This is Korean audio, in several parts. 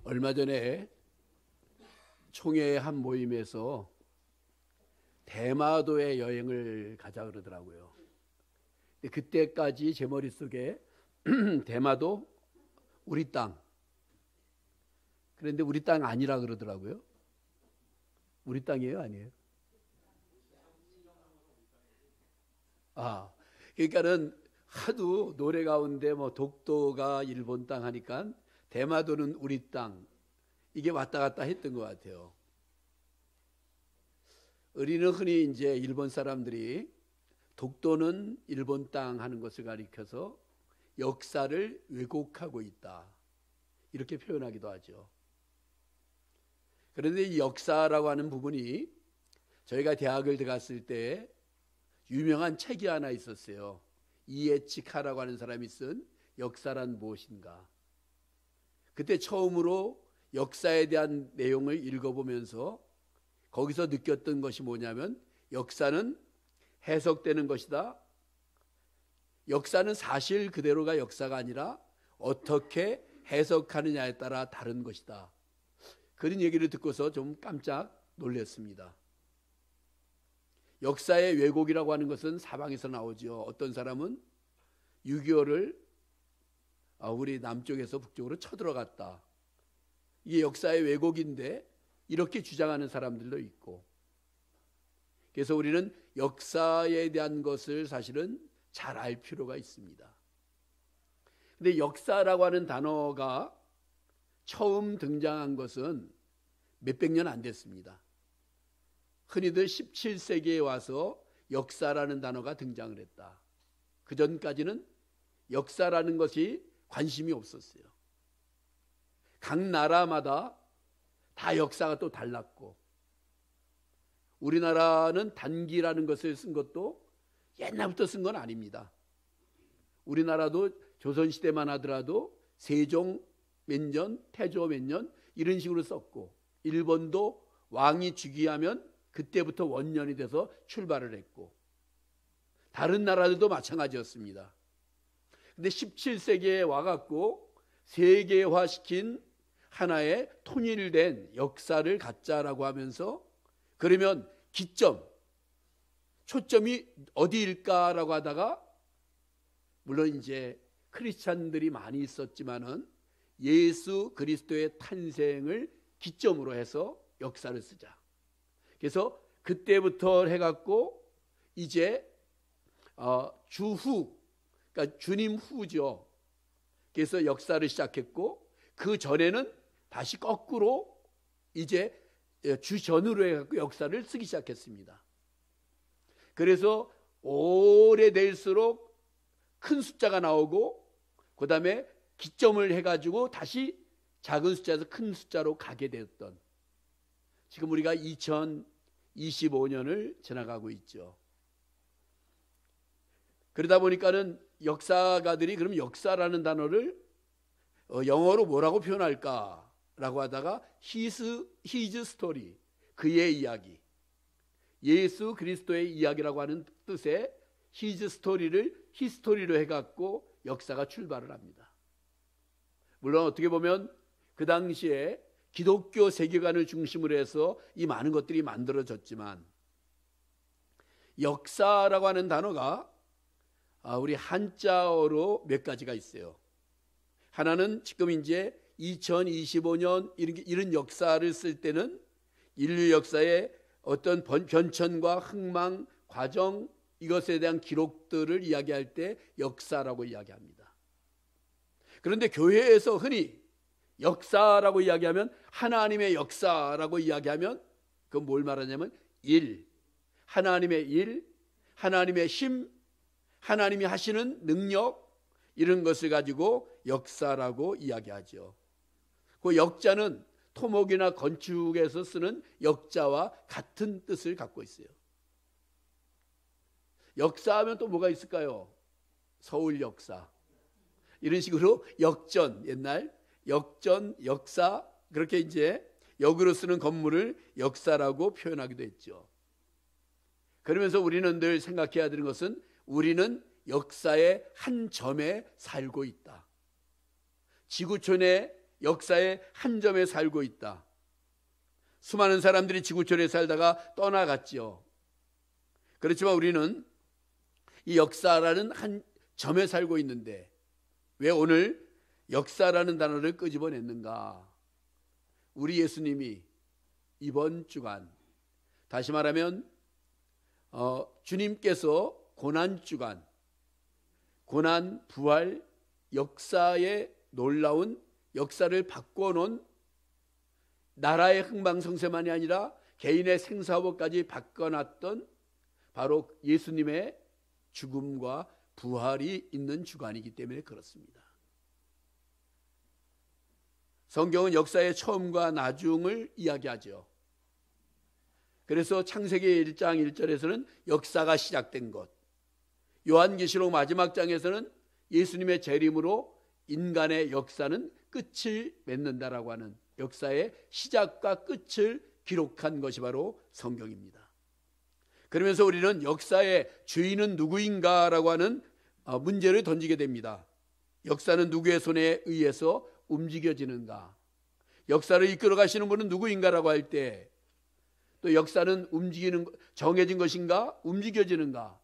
얼마 전에 총회 한 모임에서 대마도에 여행을 가자 그러더라고요. 근데 그때까지 제 머릿속에 대마도 우리 땅. 그런데 우리 땅 아니라 그러더라고요. 우리 땅이에요, 아니에요? 그러니까는 하도 노래 가운데 뭐 독도가 일본 땅 하니까 대마도는 우리 땅, 이게 왔다 갔다 했던 것 같아요. 우리는 흔히 이제 일본 사람들이 독도는 일본 땅 하는 것을 가리켜서 역사를 왜곡하고 있다, 이렇게 표현하기도 하죠. 그런데 이 역사라고 하는 부분이 저희가 대학을 들어갔을 때 유명한 책이 하나 있었어요. 이에치카라고 하는 사람이 쓴 역사란 무엇인가. 그때 처음으로 역사에 대한 내용을 읽어보면서 거기서 느꼈던 것이 뭐냐면, 역사는 해석되는 것이다. 역사는 사실 그대로가 역사가 아니라 어떻게 해석하느냐에 따라 다른 것이다. 그런 얘기를 듣고서 좀 깜짝 놀랐습니다. 역사의 왜곡이라고 하는 것은 사방에서 나오죠. 어떤 사람은 6.25를 우리 남쪽에서 북쪽으로 쳐들어갔다, 이게 역사의 왜곡인데, 이렇게 주장하는 사람들도 있고. 그래서 우리는 역사에 대한 것을 사실은 잘 알 필요가 있습니다. 근데 역사라고 하는 단어가 처음 등장한 것은 몇백 년 안 됐습니다. 흔히들 17세기에 와서 역사라는 단어가 등장을 했다. 그 전까지는 역사라는 것이 관심이 없었어요. 각 나라마다 다 역사가 또 달랐고, 우리나라는 단기라는 것을 쓴 것도 옛날부터 쓴 건 아닙니다. 우리나라도 조선시대만 하더라도 세종 몇 년, 태조 몇 년 이런 식으로 썼고, 일본도 왕이 즉위하면 그때부터 원년이 돼서 출발을 했고, 다른 나라들도 마찬가지였습니다. 근데 17세기에 와갖고 세계화시킨 하나의 통일된 역사를 갖자라고 하면서, 그러면 기점, 초점이 어디일까라고 하다가, 물론 이제 크리스찬들이 많이 있었지만은 예수 그리스도의 탄생을 기점으로 해서 역사를 쓰자. 그래서 그때부터 해갖고 이제 주후, 그러니까 주님 후죠. 그래서 역사를 시작했고, 그 전에는 다시 거꾸로 이제 주전으로 해갖고 역사를 쓰기 시작했습니다. 그래서 오래될수록 큰 숫자가 나오고, 그 다음에 기점을 해가지고 다시 작은 숫자에서 큰 숫자로 가게 되었던, 지금 우리가 2025년을 지나가고 있죠. 그러다 보니까는 역사가들이 그럼 역사라는 단어를 영어로 뭐라고 표현할까라고 하다가 his story, 그의 이야기, 예수 그리스도의 이야기라고 하는 뜻의 his story를 히스토리로 해갖고 역사가 출발을 합니다. 물론 어떻게 보면 그 당시에 기독교 세계관을 중심으로 해서 이 많은 것들이 만들어졌지만, 역사라고 하는 단어가 우리 한자어로 몇 가지가 있어요. 하나는 지금 이제 2025년 이런 역사를 쓸 때는 인류 역사의 어떤 변천과 흥망, 과정, 이것에 대한 기록들을 이야기할 때 역사라고 이야기합니다. 그런데 교회에서 흔히 역사라고 이야기하면, 하나님의 역사라고 이야기하면 그건 뭘 말하냐면 하나님의 일, 하나님의 힘, 하나님이 하시는 능력, 이런 것을 가지고 역사라고 이야기하죠. 그 역자는 토목이나 건축에서 쓰는 역자와 같은 뜻을 갖고 있어요. 역사하면 또 뭐가 있을까요? 서울 역사, 이런 식으로 역전, 옛날 역전, 역사, 그렇게 이제 역으로 쓰는 건물을 역사라고 표현하기도 했죠. 그러면서 우리는 늘 생각해야 되는 것은, 우리는 역사의 한 점에 살고 있다. 지구촌에 역사의 한 점에 살고 있다. 수많은 사람들이 지구촌에 살다가 떠나갔지요. 그렇지만 우리는 이 역사라는 한 점에 살고 있는데 왜 오늘 역사라는 단어를 끄집어냈는가? 우리 예수님이 이번 주간, 다시 말하면 주님께서 고난주간, 고난, 부활, 역사의 놀라운 역사를 바꿔놓은 나라의 흥망성쇠만이 아니라 개인의 생사업까지 바꿔놨던 바로 예수님의 죽음과 부활이 있는 주간이기 때문에 그렇습니다. 성경은 역사의 처음과 나중을 이야기하죠. 그래서 창세기 1장 1절에서는 역사가 시작된 것, 요한계시록 마지막 장에서는 예수님의 재림으로 인간의 역사는 끝을 맺는다라고 하는 역사의 시작과 끝을 기록한 것이 바로 성경입니다. 그러면서 우리는 역사의 주인은 누구인가라고 하는 문제를 던지게 됩니다. 역사는 누구의 손에 의해서 움직여지는가? 역사를 이끌어 가시는 분은 누구인가라고 할 때 또 역사는 정해진 것인가? 움직여지는가?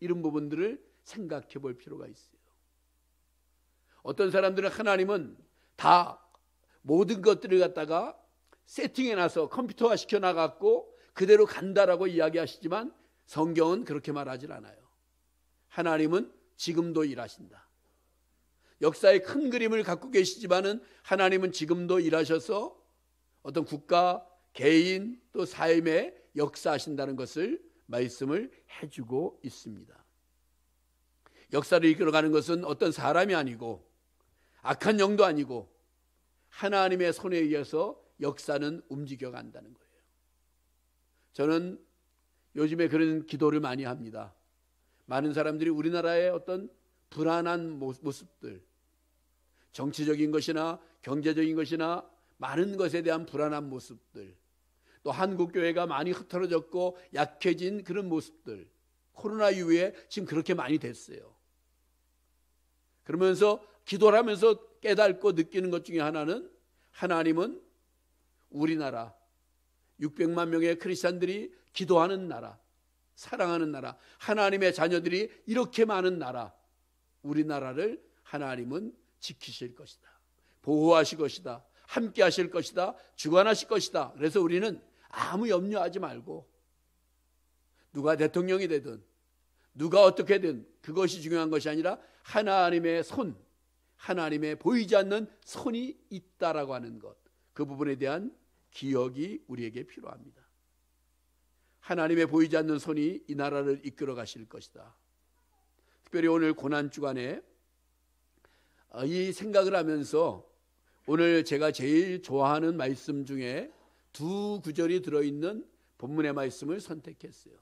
이런 부분들을 생각해 볼 필요가 있어요. 어떤 사람들은 하나님은 다 모든 것들을 갖다가 세팅해놔서 컴퓨터화 시켜놔갖고 그대로 간다라고 이야기하시지만 성경은 그렇게 말하지 않아요. 하나님은 지금도 일하신다. 역사의 큰 그림을 갖고 계시지만은 하나님은 지금도 일하셔서 어떤 국가, 개인 또 삶에 역사하신다는 것을 말씀을 해주고 있습니다. 역사를 이끌어가는 것은 어떤 사람이 아니고 악한 영도 아니고 하나님의 손에 의해서 역사는 움직여간다는 거예요. 저는 요즘에 그런 기도를 많이 합니다. 많은 사람들이 우리나라의 어떤 불안한 모습들, 정치적인 것이나 경제적인 것이나 많은 것에 대한 불안한 모습들, 또 한국교회가 많이 흐트러졌고 약해진 그런 모습들, 코로나 이후에 지금 그렇게 많이 됐어요. 그러면서 기도를 하면서 깨닫고 느끼는 것 중에 하나는 하나님은 우리나라 600만 명의 크리스찬들이 기도하는 나라, 사랑하는 나라, 하나님의 자녀들이 이렇게 많은 나라, 우리나라를 하나님은 지키실 것이다, 보호하실 것이다, 함께 하실 것이다, 주관하실 것이다. 그래서 우리는 아무 염려하지 말고 누가 대통령이 되든 누가 어떻게든 그것이 중요한 것이 아니라 하나님의 손, 하나님의 보이지 않는 손이 있다라고 하는 것, 그 부분에 대한 기억이 우리에게 필요합니다. 하나님의 보이지 않는 손이 이 나라를 이끌어 가실 것이다. 특별히 오늘 고난주간에 이 생각을 하면서 오늘 제가 제일 좋아하는 말씀 중에 두 구절이 들어있는 본문의 말씀을 선택했어요.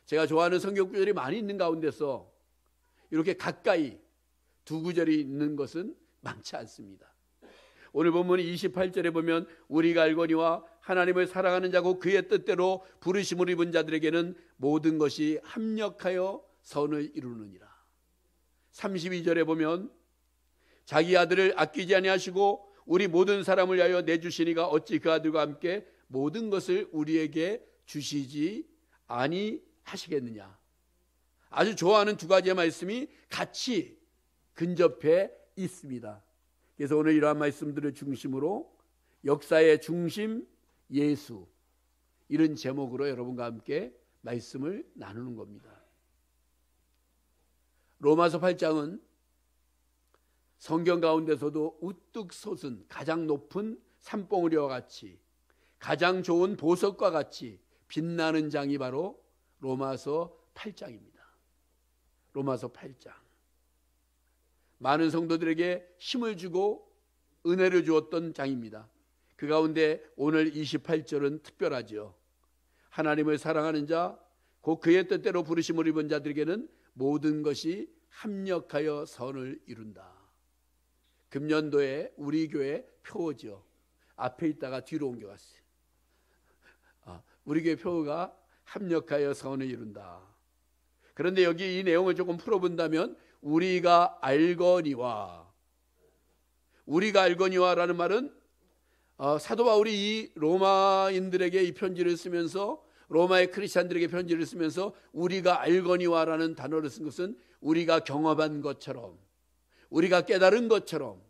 제가 좋아하는 성경 구절이 많이 있는 가운데서 이렇게 가까이 두 구절이 있는 것은 많지 않습니다. 오늘 본문 28절에 보면 우리가 알거니와 하나님을 사랑하는 자고 그의 뜻대로 부르심을 입은 자들에게는 모든 것이 합력하여 선을 이루느니라. 32절에 보면 자기 아들을 아끼지 아니하시고 우리 모든 사람을 위하여 내주시니가 어찌 그 아들과 함께 모든 것을 우리에게 주시지 아니하시겠느냐. 아주 좋아하는 두 가지의 말씀이 같이 근접해 있습니다. 그래서 오늘 이러한 말씀들을 중심으로 역사의 중심 예수, 이런 제목으로 여러분과 함께 말씀을 나누는 겁니다. 로마서 8장은 성경 가운데서도 우뚝 솟은 가장 높은 산봉우리와 같이 가장 좋은 보석과 같이 빛나는 장이 바로 로마서 8장입니다. 로마서 8장. 많은 성도들에게 힘을 주고 은혜를 주었던 장입니다. 그 가운데 오늘 28절은 특별하죠. 하나님을 사랑하는 자, 곧 그의 뜻대로 부르심을 입은 자들에게는 모든 것이 합력하여 선을 이룬다. 금년도에 우리 교회 표어죠. 앞에 있다가 뒤로 옮겨갔어요. 우리 교회 표어가 합력하여 선을 이룬다. 그런데 여기 이 내용을 조금 풀어본다면 우리가 알거니와, 우리가 알거니와라는 말은 사도 바울이 이 로마인들에게 이 편지를 쓰면서, 로마의 크리스찬들에게 편지를 쓰면서 우리가 알거니와라는 단어를 쓴 것은 우리가 경험한 것처럼, 우리가 깨달은 것처럼,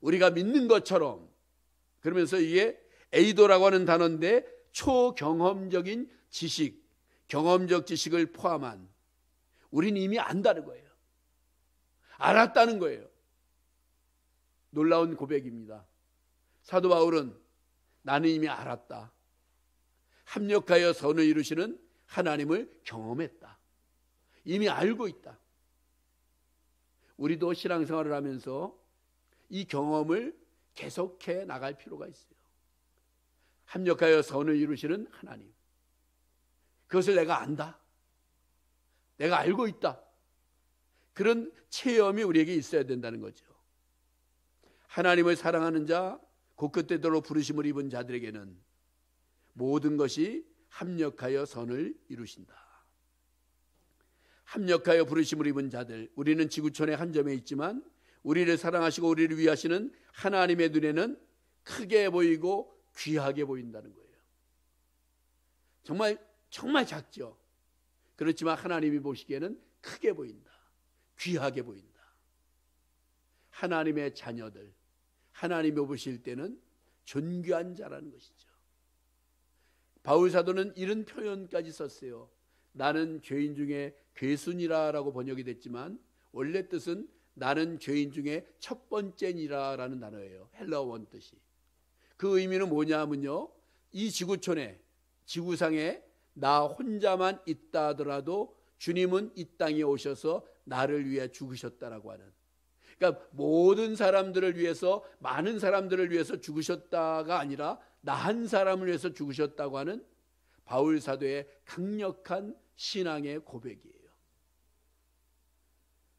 우리가 믿는 것처럼, 그러면서 이게 에이도라고 하는 단어인데 초경험적인 지식, 경험적 지식을 포함한, 우리는 이미 안다는 거예요. 알았다는 거예요. 놀라운 고백입니다. 사도 바울은 나는 이미 알았다. 합력하여 선을 이루시는 하나님을 경험했다. 이미 알고 있다. 우리도 신앙생활을 하면서 이 경험을 계속해 나갈 필요가 있어요. 합력하여 선을 이루시는 하나님, 그것을 내가 안다, 내가 알고 있다. 그런 체험이 우리에게 있어야 된다는 거죠. 하나님을 사랑하는 자, 곧그때도록 부르심을 입은 자들에게는 모든 것이 합력하여 선을 이루신다. 합력하여 부르심을 입은 자들, 우리는 지구촌의 한 점에 있지만 우리를 사랑하시고 우리를 위하시는 하나님의 눈에는 크게 보이고 귀하게 보인다는 거예요. 정말 작죠. 그렇지만 하나님이 보시기에는 크게 보인다, 귀하게 보인다. 하나님의 자녀들, 하나님이 보실 때는 존귀한 자라는 것이죠. 바울 사도는 이런 표현까지 썼어요. 나는 죄인 중에 괴순이라라고 번역이 됐지만 원래 뜻은 나는 죄인 중에 첫 번째니라라는 단어예요. 헬라어 원뜻이. 그 의미는 뭐냐면요, 이 지구촌에, 지구상에 나 혼자만 있다 하더라도 주님은 이 땅에 오셔서 나를 위해 죽으셨다라고 하는, 그러니까 모든 사람들을 위해서, 많은 사람들을 위해서 죽으셨다가 아니라 나 한 사람을 위해서 죽으셨다고 하는 바울 사도의 강력한 신앙의 고백이에요.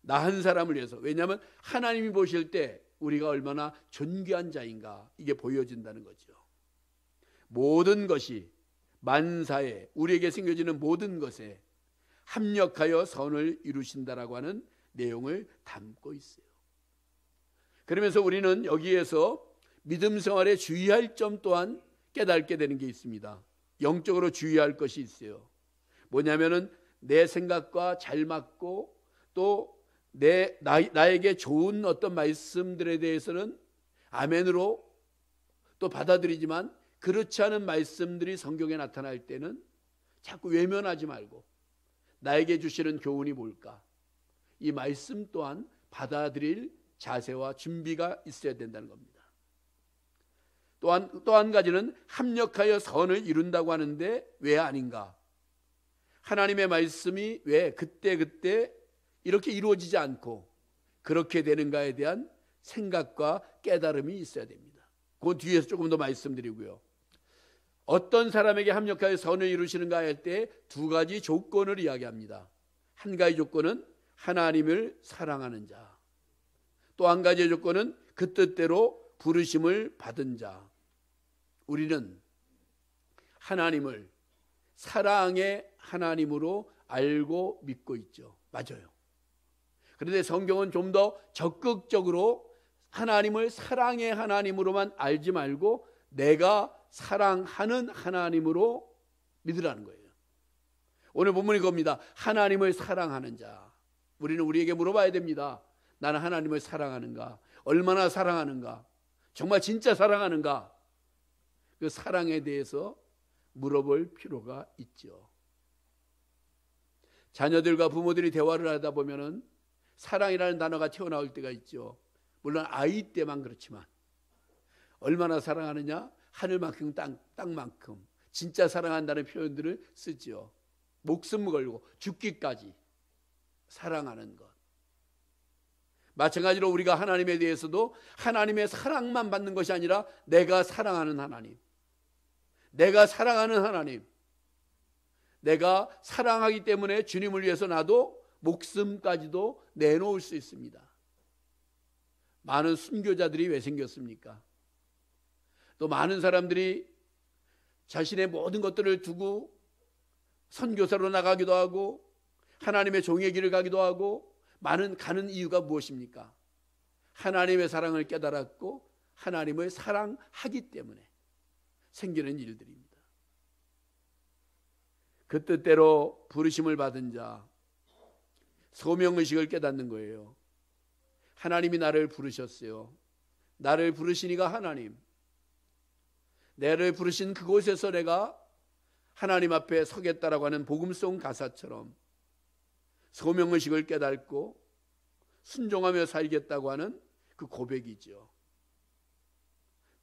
나 한 사람을 위해서. 왜냐하면 하나님이 보실 때 우리가 얼마나 존귀한 자인가, 이게 보여진다는 거죠. 모든 것이, 만사에, 우리에게 생겨지는 모든 것에 합력하여 선을 이루신다라고 하는 내용을 담고 있어요. 그러면서 우리는 여기에서 믿음 생활에 주의할 점 또한 깨닫게 되는 게 있습니다. 영적으로 주의할 것이 있어요. 뭐냐면은 내 생각과 잘 맞고 또 나에게 좋은 어떤 말씀들에 대해서는 아멘으로 또 받아들이지만, 그렇지 않은 말씀들이 성경에 나타날 때는 자꾸 외면하지 말고 나에게 주시는 교훈이 뭘까, 이 말씀 또한 받아들일 자세와 준비가 있어야 된다는 겁니다. 또 한 가지는 합력하여 선을 이룬다고 하는데 왜 아닌가? 하나님의 말씀이 왜 그때 이렇게 이루어지지 않고 그렇게 되는가에 대한 생각과 깨달음이 있어야 됩니다. 그 뒤에서 조금 더 말씀드리고요. 어떤 사람에게 합력하여 선을 이루시는가 할 때 두 가지 조건을 이야기합니다. 한 가지 조건은 하나님을 사랑하는 자, 또 한 가지의 조건은 그 뜻대로 부르심을 받은 자. 우리는 하나님을 사랑의 하나님으로 알고 믿고 있죠. 맞아요. 그런데 성경은 좀 더 적극적으로 하나님을 사랑의 하나님으로만 알지 말고 내가 사랑하는 하나님으로 믿으라는 거예요. 오늘 본문이 겁니다. 하나님을 사랑하는 자. 우리는 우리에게 물어봐야 됩니다. 나는 하나님을 사랑하는가? 얼마나 사랑하는가? 정말 진짜 사랑하는가? 그 사랑에 대해서 물어볼 필요가 있죠. 자녀들과 부모들이 대화를 하다 보면은 사랑이라는 단어가 튀어나올 때가 있죠. 물론 아이 때만 그렇지만 얼마나 사랑하느냐? 하늘만큼 땅만큼 진짜 사랑한다는 표현들을 쓰죠. 목숨 걸고 죽기까지 사랑하는 것. 마찬가지로 우리가 하나님에 대해서도 하나님의 사랑만 받는 것이 아니라 내가 사랑하는 하나님, 내가 사랑하는 하나님, 내가 사랑하기 때문에 주님을 위해서 나도 목숨까지도 내놓을 수 있습니다. 많은 순교자들이 왜 생겼습니까? 또 많은 사람들이 자신의 모든 것들을 두고 선교사로 나가기도 하고 하나님의 종의 길을 가기도 하고 가는 이유가 무엇입니까? 하나님의 사랑을 깨달았고 하나님을 사랑하기 때문에 생기는 일들입니다. 그 뜻대로 부르심을 받은 자, 소명의식을 깨닫는 거예요. 하나님이 나를 부르셨어요. 나를 부르시니가 하나님, 나를 부르신 그곳에서 내가 하나님 앞에 서겠다라고 하는 복음송 가사처럼 소명의식을 깨닫고 순종하며 살겠다고 하는 그 고백이죠.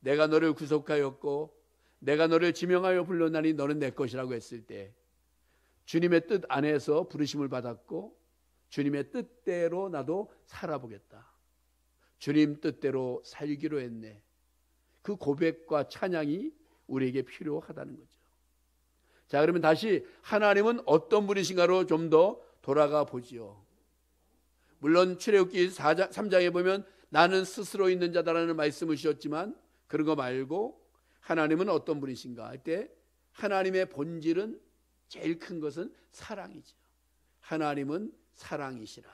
내가 너를 구속하였고 내가 너를 지명하여 불렀나니 너는 내 것이라고 했을 때 주님의 뜻 안에서 부르심을 받았고 주님의 뜻대로 나도 살아보겠다. 주님 뜻대로 살기로 했네. 그 고백과 찬양이 우리에게 필요하다는 거죠. 자, 그러면 다시 하나님은 어떤 분이신가로 좀 더 돌아가 보지요. 물론 출애굽기 3장에 보면 나는 스스로 있는 자다라는 말씀을 주셨지만 그런 거 말고 하나님은 어떤 분이신가 할 때 하나님의 본질은 제일 큰 것은 사랑이죠. 하나님은 사랑이시라.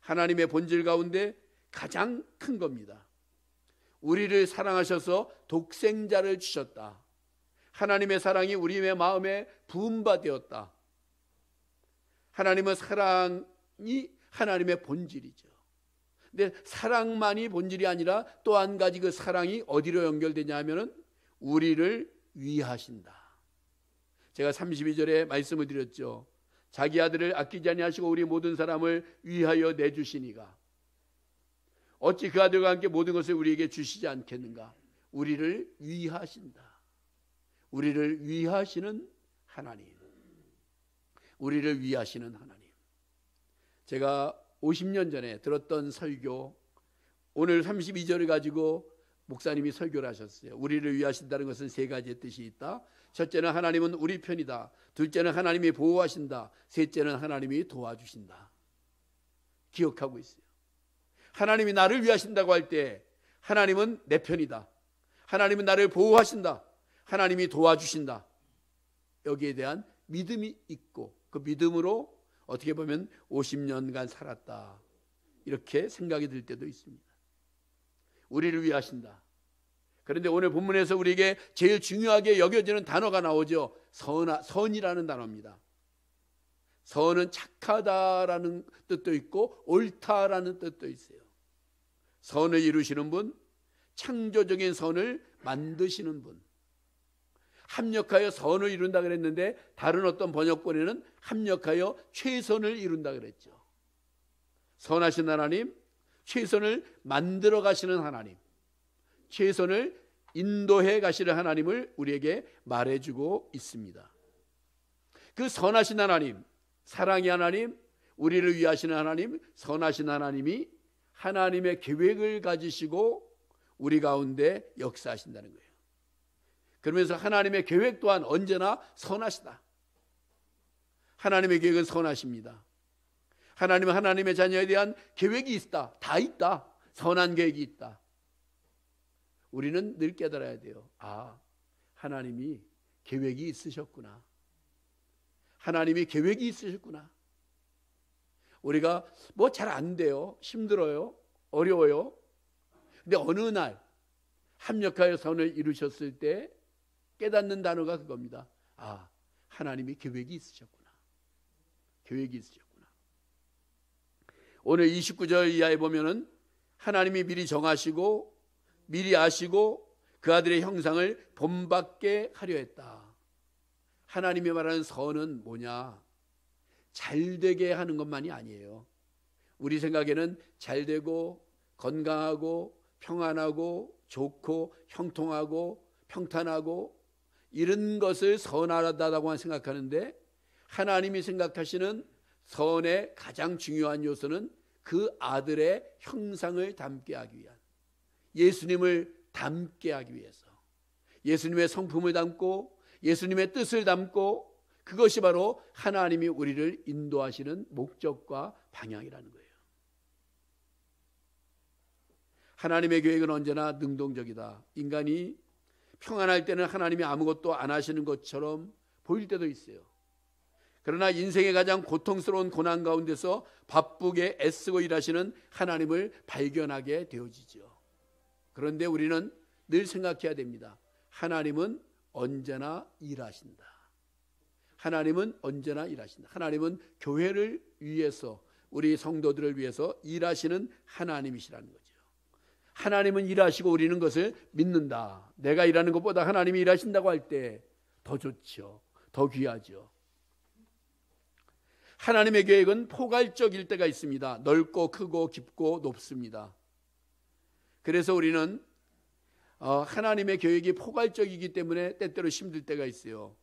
하나님의 본질 가운데 가장 큰 겁니다. 우리를 사랑하셔서 독생자를 주셨다. 하나님의 사랑이 우리의 마음에 부음받되었다. 하나님의 사랑이 하나님의 본질이죠. 근데 사랑만이 본질이 아니라 또 한 가지 그 사랑이 어디로 연결되냐 하면은 우리를 위하신다. 제가 32절에 말씀을 드렸죠. 자기 아들을 아끼지 아니하시고 우리 모든 사람을 위하여 내주시니가 어찌 그 아들과 함께 모든 것을 우리에게 주시지 않겠는가. 우리를 위하신다. 우리를 위하시는 하나님, 우리를 위하시는 하나님. 제가 50년 전에 들었던 설교, 오늘 32절을 가지고 목사님이 설교를 하셨어요. 우리를 위하신다는 것은 세 가지의 뜻이 있다. 첫째는 하나님은 우리 편이다. 둘째는 하나님이 보호하신다. 셋째는 하나님이 도와주신다. 기억하고 있어요. 하나님이 나를 위하신다고 할 때 하나님은 내 편이다. 하나님은 나를 보호하신다. 하나님이 도와주신다. 여기에 대한 믿음이 있고 그 믿음으로 어떻게 보면 50년간 살았다. 이렇게 생각이 들 때도 있습니다. 우리를 위하신다. 그런데 오늘 본문에서 우리에게 제일 중요하게 여겨지는 단어가 나오죠. 선이라는 단어입니다. 선은 착하다라는 뜻도 있고 옳다라는 뜻도 있어요. 선을 이루시는 분, 창조적인 선을 만드시는 분. 합력하여 선을 이룬다 그랬는데 다른 어떤 번역본에는 합력하여 최선을 이룬다 그랬죠. 선하신 하나님, 최선을 만들어 가시는 하나님, 최선을 인도해 가시는 하나님을 우리에게 말해주고 있습니다. 그 선하신 하나님, 사랑의 하나님, 우리를 위하시는 하나님, 선하신 하나님이 하나님의 계획을 가지시고 우리 가운데 역사하신다는 거예요. 그러면서 하나님의 계획 또한 언제나 선하시다. 하나님의 계획은 선하십니다. 하나님은 하나님의 자녀에 대한 계획이 있다. 다 있다. 선한 계획이 있다. 우리는 늘 깨달아야 돼요. 아, 하나님이 계획이 있으셨구나. 하나님이 계획이 있으셨구나. 우리가 뭐 잘 안 돼요. 힘들어요. 어려워요. 근데 어느 날 합력하여 선을 이루셨을 때 깨닫는 단어가 그겁니다. 아, 하나님이 계획이 있으셨구나. 계획이 있으셨구나. 오늘 29절 이하에 보면은 하나님이 미리 정하시고 미리 아시고 그 아들의 형상을 본받게 하려 했다. 하나님이 말하는 선은 뭐냐? 잘 되게 하는 것만이 아니에요. 우리 생각에는 잘 되고 건강하고 평안하고 좋고 형통하고 평탄하고 이런 것을 선하다고 생각하는데 하나님이 생각하시는 선의 가장 중요한 요소는 그 아들의 형상을 담게 하기 위한, 예수님을 담게 하기 위해서, 예수님의 성품을 담고 예수님의 뜻을 담고, 그것이 바로 하나님이 우리를 인도하시는 목적과 방향이라는 거예요. 하나님의 계획은 언제나 능동적이다. 인간이 평안할 때는 하나님이 아무것도 안 하시는 것처럼 보일 때도 있어요. 그러나 인생의 가장 고통스러운 고난 가운데서 바쁘게 애쓰고 일하시는 하나님을 발견하게 되어지죠. 그런데 우리는 늘 생각해야 됩니다. 하나님은 언제나 일하신다. 하나님은 언제나 일하신다. 하나님은 교회를 위해서, 우리 성도들을 위해서 일하시는 하나님이시라는 거죠. 하나님은 일하시고 우리는 그것을 믿는다. 내가 일하는 것보다 하나님이 일하신다고 할 때 더 좋죠. 더 귀하죠. 하나님의 계획은 포괄적일 때가 있습니다. 넓고 크고 깊고 높습니다. 그래서 우리는 하나님의 계획이 포괄적이기 때문에 때때로 힘들 때가 있어요.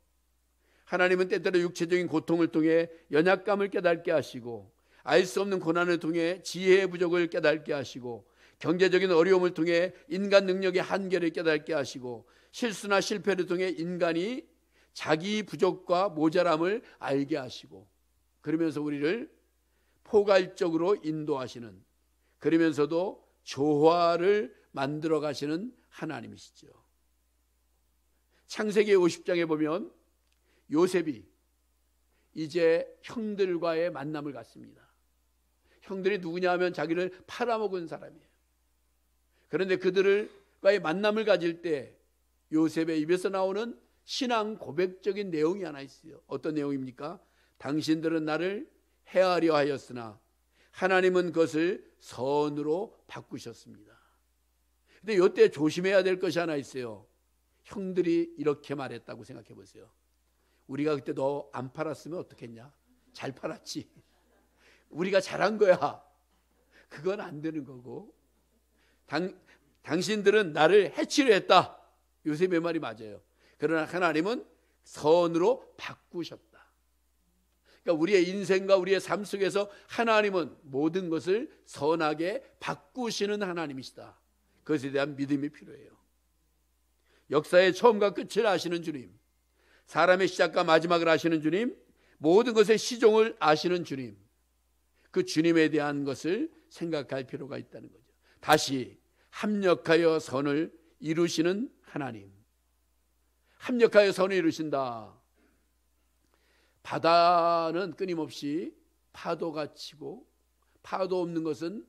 하나님은 때때로 육체적인 고통을 통해 연약감을 깨닫게 하시고, 알 수 없는 고난을 통해 지혜의 부족을 깨닫게 하시고, 경제적인 어려움을 통해 인간 능력의 한계를 깨닫게 하시고, 실수나 실패를 통해 인간이 자기 부족과 모자람을 알게 하시고, 그러면서 우리를 포괄적으로 인도하시는, 그러면서도 조화를 만들어 가시는 하나님이시죠. 창세기 50장에 보면 요셉이 이제 형들과의 만남을 갖습니다. 형들이 누구냐 하면 자기를 팔아먹은 사람이에요. 그런데 그들과의 만남을 가질 때 요셉의 입에서 나오는 신앙 고백적인 내용이 하나 있어요. 어떤 내용입니까? 당신들은 나를 해하려 하였으나 하나님은 그것을 선으로 바꾸셨습니다. 근데 이때 조심해야 될 것이 하나 있어요. 형들이 이렇게 말했다고 생각해 보세요. 우리가 그때 너 안 팔았으면 어떻겠냐? 잘 팔았지. 우리가 잘한 거야. 그건 안 되는 거고, 당신들은 나를 해치려 했다. 요셉의 말이 맞아요. 그러나 하나님은 선으로 바꾸셨다. 그러니까 우리의 인생과 우리의 삶 속에서 하나님은 모든 것을 선하게 바꾸시는 하나님이시다. 그것에 대한 믿음이 필요해요. 역사의 처음과 끝을 아시는 주님, 사람의 시작과 마지막을 아시는 주님, 모든 것의 시종을 아시는 주님, 그 주님에 대한 것을 생각할 필요가 있다는 거죠. 다시 합력하여 선을 이루시는 하나님, 합력하여 선을 이루신다. 바다는 끊임없이 파도가 치고, 파도 없는 것은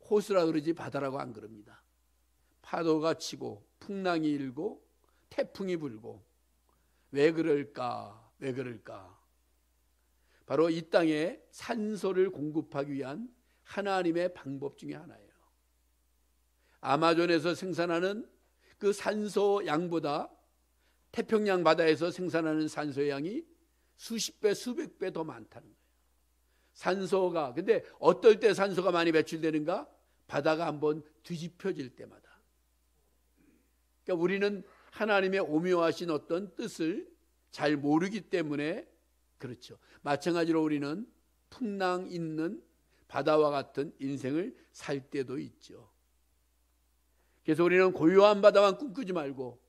호수라 그러지 바다라고 안 그럽니다. 파도가 치고 풍랑이 일고 태풍이 불고. 왜 그럴까? 왜 그럴까? 바로 이 땅에 산소를 공급하기 위한 하나님의 방법 중에 하나예요. 아마존에서 생산하는 그 산소 양보다 태평양 바다에서 생산하는 산소의 양이 수십 배, 수백 배 더 많다는 거예요. 산소가, 근데 어떨 때 산소가 많이 배출되는가? 바다가 한번 뒤집혀질 때마다. 그러니까 우리는 하나님의 오묘하신 어떤 뜻을 잘 모르기 때문에 그렇죠. 마찬가지로 우리는 풍랑 있는 바다와 같은 인생을 살 때도 있죠. 그래서 우리는 고요한 바다만 꿈꾸지 말고,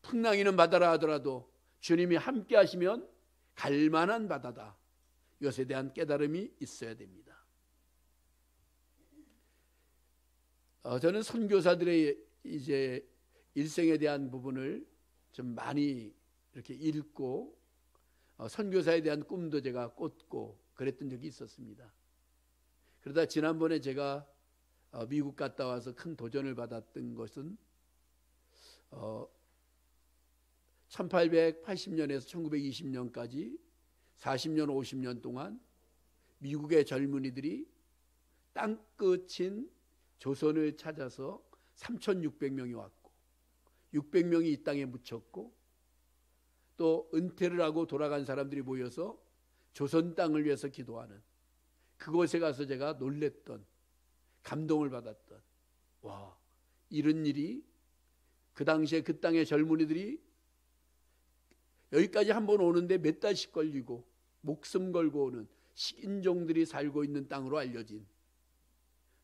풍랑 있는 바다라 하더라도 주님이 함께 하시면 갈만한 바다다. 이것에 대한 깨달음이 있어야 됩니다. 저는 선교사들의 이제 일생에 대한 부분을 좀 많이 이렇게 읽고, 선교사에 대한 꿈도 제가 꽂고 그랬던 적이 있었습니다. 그러다 지난번에 제가 미국 갔다 와서 큰 도전을 받았던 것은 1880년에서 1920년까지 40년, 50년 동안 미국의 젊은이들이 땅끝인 조선을 찾아서 3,600명이 왔고, 600명이 이 땅에 묻혔고, 또 은퇴를 하고 돌아간 사람들이 모여서 조선 땅을 위해서 기도하는, 그곳에 가서 제가 놀랬던, 감동을 받았던, 와, 이런 일이 그 당시에 그 땅의 젊은이들이 여기까지 한번 오는데 몇 달씩 걸리고 목숨 걸고 오는 식인종들이 살고 있는 땅으로 알려진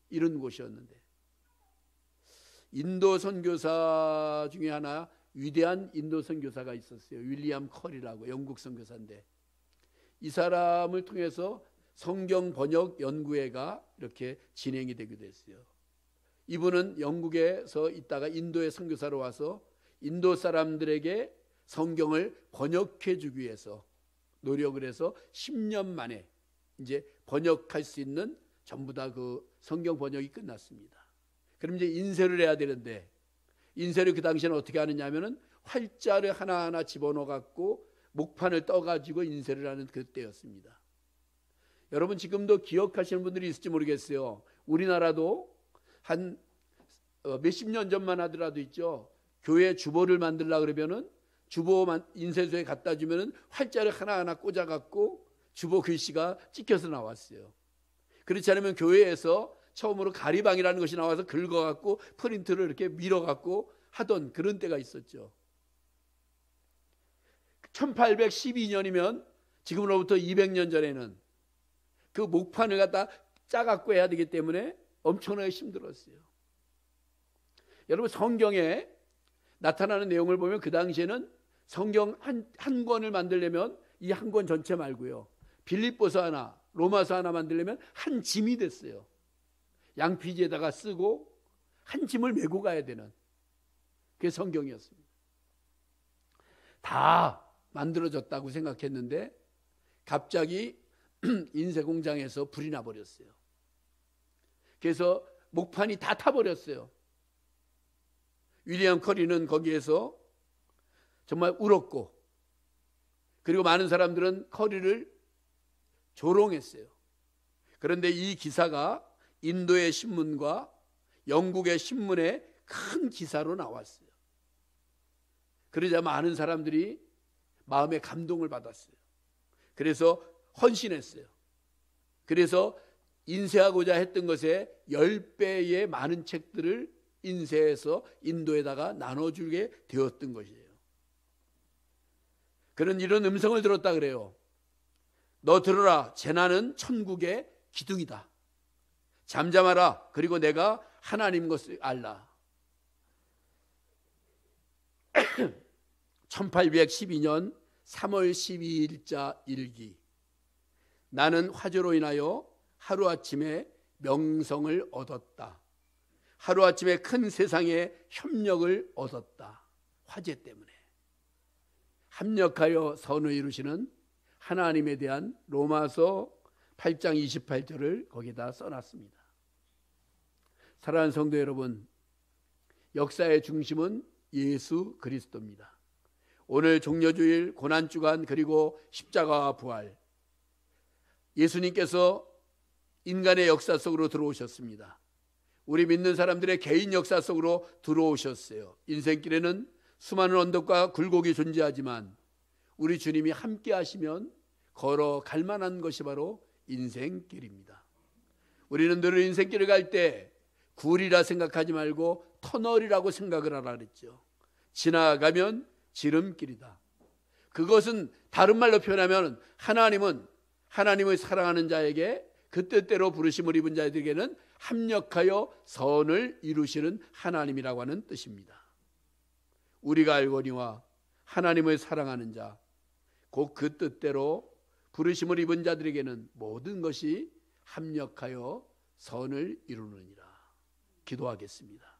이런 곳이었는데, 인도 선교사 중에 하나, 위대한 인도 선교사가 있었어요. 윌리엄 컬이라고, 영국 선교사인데, 이 사람을 통해서 성경 번역 연구회가 이렇게 진행이 되기도 했어요. 이분은 영국에서 있다가 인도의 선교사로 와서 인도 사람들에게 성경을 번역해 주기 위해서 노력을 해서 10년 만에 이제 번역할 수 있는 전부 다 그 성경 번역이 끝났습니다. 그럼 이제 인쇄를 해야 되는데, 인쇄를 그 당시에는 어떻게 하느냐 하면은 활자를 하나하나 집어넣어 갖고 목판을 떠 가지고 인쇄를 하는 그때였습니다. 여러분 지금도 기억하시는 분들이 있을지 모르겠어요. 우리나라도 한 몇십 년 전만 하더라도 있죠. 교회 주보를 만들려고 그러면은 주보 인쇄소에 갖다 주면은 활자를 하나하나 꽂아 갖고 주보 글씨가 찍혀서 나왔어요. 그렇지 않으면 교회에서 처음으로 가리방이라는 것이 나와서 긁어 갖고 프린트를 이렇게 밀어 갖고 하던 그런 때가 있었죠. 1812년이면 지금으로부터 200년 전에는 그 목판을 갖다 짜 갖고 해야 되기 때문에 엄청나게 힘들었어요. 여러분 성경에 나타나는 내용을 보면 그 당시에는 성경 한 권을 만들려면 이 한 권 전체 말고요, 빌립보서 하나, 로마서 하나 만들려면 한 짐이 됐어요. 양피지에다가 쓰고 한 짐을 메고 가야 되는 그게 성경이었습니다. 다 만들어졌다고 생각했는데 갑자기 인쇄 공장에서 불이 나버렸어요. 그래서 목판이 다 타버렸어요. 윌리엄 커리는 거기에서 정말 울었고, 그리고 많은 사람들은 커리를 조롱했어요. 그런데 이 기사가 인도의 신문과 영국의 신문에 큰 기사로 나왔어요. 그러자 많은 사람들이 마음의 감동을 받았어요. 그래서 헌신했어요. 그래서 인쇄하고자 했던 것에 10배의 많은 책들을 인쇄해서 인도에다가 나눠주게 되었던 것이에요. 그런 이런 음성을 들었다 그래요. 너 들어라, 재난은 천국의 기둥이다. 잠잠하라, 그리고 내가 하나님 것을 알라. 1812년 3월 12일자 일기. 나는 화재로 인하여 하루아침에 명성을 얻었다. 하루아침에 큰 세상의 협력을 얻었다. 화재 때문에. 합력하여 선을 이루시는 하나님에 대한 로마서 8장 28절을 거기다 써놨습니다. 사랑하는 성도 여러분, 역사의 중심은 예수 그리스도입니다. 오늘 종려주일, 고난주간, 그리고 십자가와 부활, 예수님께서 인간의 역사 속으로 들어오셨습니다. 우리 믿는 사람들의 개인 역사 속으로 들어오셨어요. 인생길에는 수많은 언덕과 굴곡이 존재하지만 우리 주님이 함께 하시면 걸어갈 만한 것이 바로 인생길입니다. 우리는 늘 인생길을 갈 때 굴이라 생각하지 말고 터널이라고 생각을 하라 그랬죠. 지나가면 지름길이다. 그것은 다른 말로 표현하면 하나님은 하나님을 사랑하는 자에게 그 뜻대로 부르심을 입은 자들에게는 합력하여 선을 이루시는 하나님이라고 하는 뜻입니다. 우리가 알거니와 하나님을 사랑하는 자, 곧 그 뜻대로 부르심을 입은 자들에게는 모든 것이 합력하여 선을 이루느니라. 기도하겠습니다.